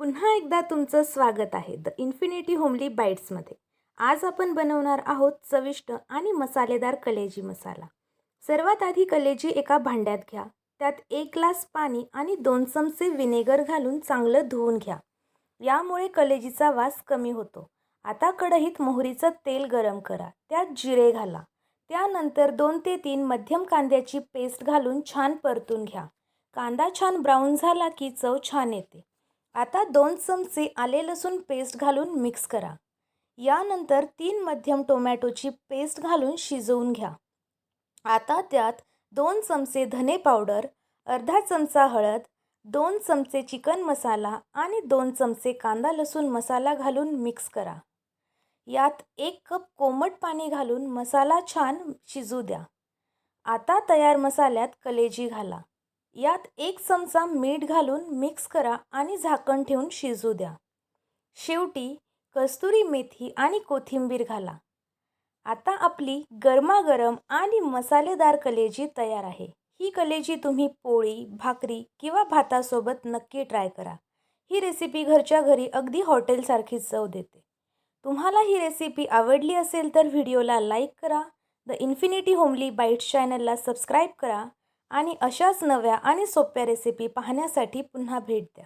पुन्हा एकदा तुमचं स्वागत आहे द इन्फिनिटी होमली बाईट्समध्ये. आज आपण बनवणार आहोत चविष्ट आणि मसालेदार कलेजी मसाला. सर्वात आधी कलेजी एका भांड्यात घ्या. त्यात 1 ग्लास पाणी आणि 2 चमचे विनेगर घालून चांगलं धुवून घ्या. यामुळे कलेजीचा वास कमी होतो. आता कढईत मोहरीचं तेल गरम करा. त्यात जिरे घाला. त्यानंतर 2 ते 3 मध्यम कांद्याची पेस्ट घालून छान परतून घ्या. कांदा छान ब्राऊन झाला की चव छान येते. आता 2 चमचे आले लसूण पेस्ट घालून मिक्स करा. यानंतर 3 मध्यम टोमॅटोची पेस्ट घालून शिजवून घ्या. आता त्यात 2 चमचे धने पावडर, अर्धा चमचा हळद, 2 चमचे चिकन मसाला आणि 2 चमचे कांदा लसूण मसाला घालून मिक्स करा. यात 1 कप कोमट पाणी घालून मसाला छान शिजू द्या. आता तयार मसाल्यात कलेजी घाला. यात 1 चमचा मीठ घालून मिक्स करा आणि झाकण ठेवून शिजू द्या. शेवटी कस्तुरी मेथी आणि कोथिंबीर घाला. आता आपली गरमागरम आणि मसालेदार कलेजी तयार आहे. ही कलेजी तुम्ही पोळी, भाकरी किंवा भातासोबत नक्की ट्राय करा. ही रेसिपी घरच्या घरी अगदी हॉटेलसारखी चव देते. तुम्हाला ही रेसिपी आवडली असेल तर व्हिडिओला लाईक करा. द इन्फिनिटी होमली बाईट्स चॅनलला सबस्क्राईब करा आणि अशाच नव्या आणि सोप्या रेसिपी पाहण्यासाठी पुन्हा भेट द्या.